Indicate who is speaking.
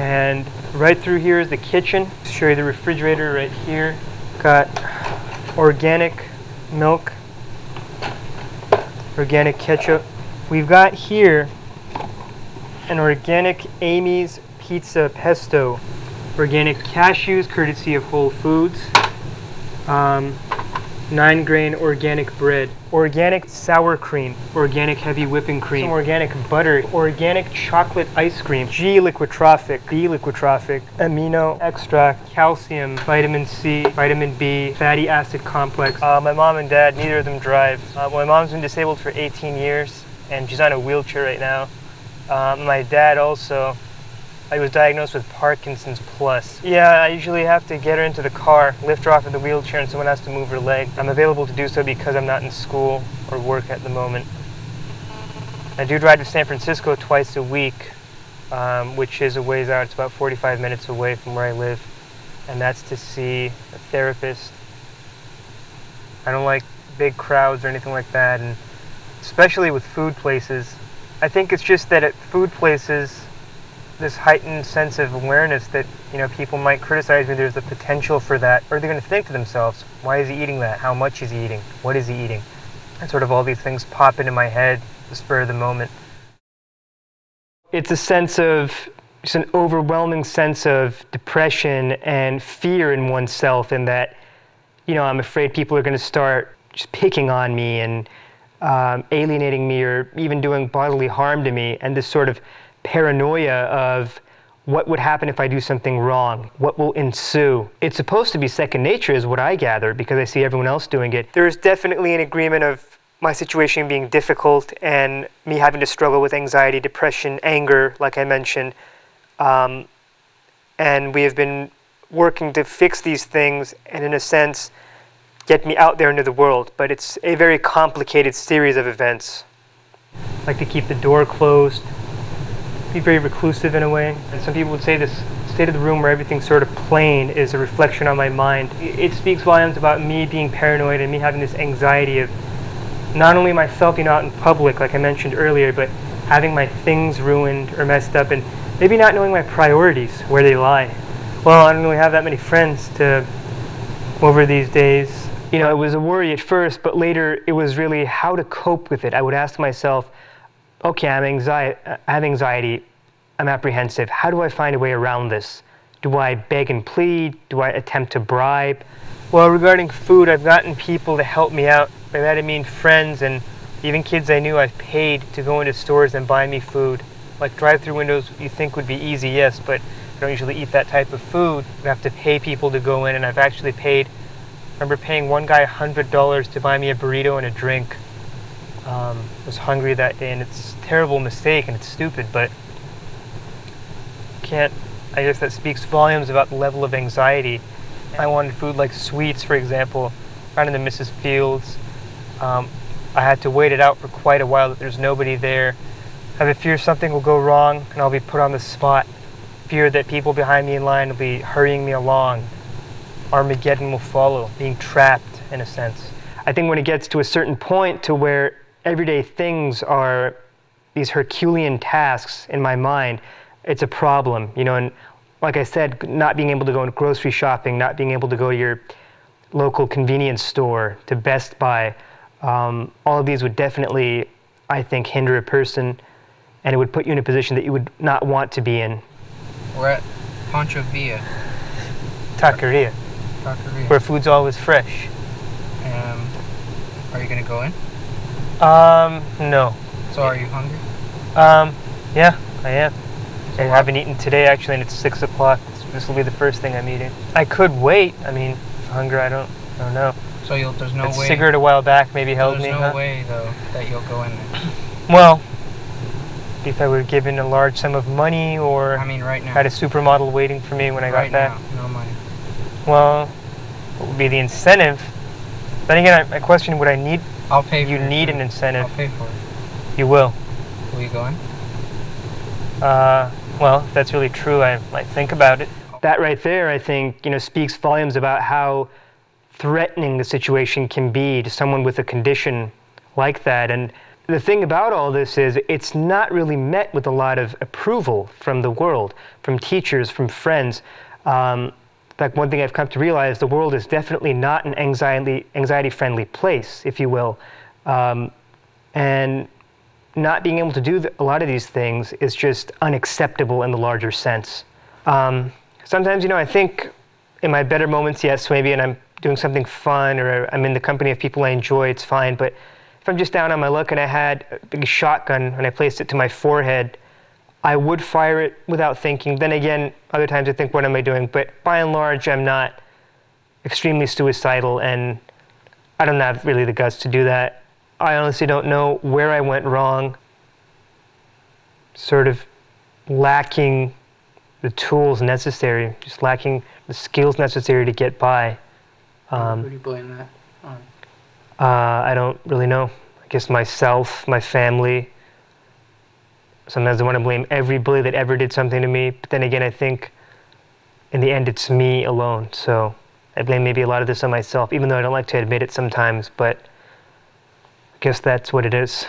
Speaker 1: And right through here is the kitchen. I'll show you the refrigerator right here. Got organic milk, organic ketchup. We've got here an organic Amy's pizza pesto. Organic cashews, courtesy of Whole Foods. 9-grain organic bread. Organic sour cream. Organic heavy whipping cream. Some organic butter. Organic chocolate ice cream. G liquitrophic. B liquitrophic. Amino extract. Calcium. Vitamin C. Vitamin B. Fatty acid complex. My mom and dad, neither of them drive. My mom's been disabled for 18 years and she's on a wheelchair right now. My dad also, I was diagnosed with Parkinson's plus. Yeah, I usually have to get her into the car, lift her off of the wheelchair, and someone has to move her leg. I'm available to do so because I'm not in school or work at the moment. I do drive to San Francisco twice a week, which is a ways out. It's about 45 minutes away from where I live, and that's to see a therapist. I don't like big crowds or anything like that, and especially with food places. I think it's just that at food places, this heightened sense of awareness that, you know, people might criticize me. There's the potential for that, or they're going to think to themselves, why is he eating that? How much is he eating? What is he eating? And sort of all these things pop into my head, the spur of the moment. It's a sense of, just an overwhelming sense of depression and fear in oneself, in that, you know, I'm afraid people are going to start just picking on me and alienating me, or even doing bodily harm to me, and this sort of paranoia of what would happen if I do something wrong, what will ensue. It's supposed to be second nature is what I gather, because I see everyone else doing it. There's definitely an agreement of my situation being difficult and me having to struggle with anxiety, depression, anger, like I mentioned. And we have been working to fix these things and, in a sense, get me out there into the world. But it's a very complicated series of events. I like to keep the door closed, be very reclusive in a way. And some people would say this state of the room where everything's sort of plain is a reflection on my mind. It speaks volumes about me being paranoid and me having this anxiety of not only myself being out in public, like I mentioned earlier, but having my things ruined or messed up, and maybe not knowing my priorities, where they lie. Well, I don't really have that many friends to over these days. You know, it was a worry at first, but later it was really how to cope with it. I would ask myself, okay, I have anxiety, I'm apprehensive. How do I find a way around this? Do I beg and plead? Do I attempt to bribe? Well, regarding food, I've gotten people to help me out. By that I mean friends and even kids I knew I've paid to go into stores and buy me food. Like drive-through windows you think would be easy, yes, but I don't usually eat that type of food. I have to pay people to go in, and I've actually paid, I remember paying one guy $100 to buy me a burrito and a drink. I was hungry that day, and it's a terrible mistake and it's stupid, but I guess that speaks volumes about the level of anxiety. I wanted food like sweets, for example, right in the Mrs. Fields. I had to wait it out for quite a while that there's nobody there. I have a fear something will go wrong and I'll be put on the spot. Fear that people behind me in line will be hurrying me along. Armageddon will follow, being trapped in a sense. I think when it gets to a certain point to where everyday things are these Herculean tasks in my mind, it's a problem, you know. And like I said, not being able to go grocery shopping, not being able to go to your local convenience store, to Best Buy, all of these would definitely, I think, hinder a person, and it would put you in a position that you would not want to be in.
Speaker 2: We're at Pancho Villa.
Speaker 1: Taqueria.
Speaker 2: Taqueria.
Speaker 1: Where food's always fresh.
Speaker 2: Are you gonna go in?
Speaker 1: No.
Speaker 2: So are you hungry?
Speaker 1: Yeah, I am. I haven't eaten today actually, and it's 6 o'clock. This will be the first thing I'm eating. I could wait. I mean, hunger, I don't know.
Speaker 2: So there's no way.
Speaker 1: Cigarette a while back maybe held me.
Speaker 2: There's no way though that you'll go in there.
Speaker 1: Well, if I were given a large sum of money, or
Speaker 2: I mean, right now.
Speaker 1: had a supermodel waiting for me when I got back.
Speaker 2: Right now, no money.
Speaker 1: Well, what would be the incentive? Then again, I question, would I need?
Speaker 2: I'll pay for it.
Speaker 1: You need an incentive.
Speaker 2: I'll pay for it.
Speaker 1: You will.
Speaker 2: Will you go in?
Speaker 1: Well, if that's really true, I might think about it. That right there, I think, you know, speaks volumes about how threatening the situation can be to someone with a condition like that. And the thing about all this is it's not really met with a lot of approval from the world, from teachers, from friends. Like one thing I've come to realize, the world is definitely not an anxiety-friendly place, if you will. And not being able to do a lot of these things is just unacceptable in the larger sense. Sometimes, I think in my better moments, yes, maybe, and I'm doing something fun or I'm in the company of people I enjoy, it's fine. But if I'm just down on my luck and I had a big shotgun and I placed it to my forehead, I would fire it without thinking. Then again, other times I think, what am I doing? But by and large, I'm not extremely suicidal, and I don't have really the guts to do that. I honestly don't know where I went wrong, sort of lacking the tools necessary, just lacking the skills necessary to get by.
Speaker 2: Who do you blame that on?
Speaker 1: I don't really know. I guess myself, my family. Sometimes I want to blame everybody that ever did something to me, but then again, I think in the end it's me alone. So I blame maybe a lot of this on myself, even though I don't like to admit it sometimes, but I guess that's what it is.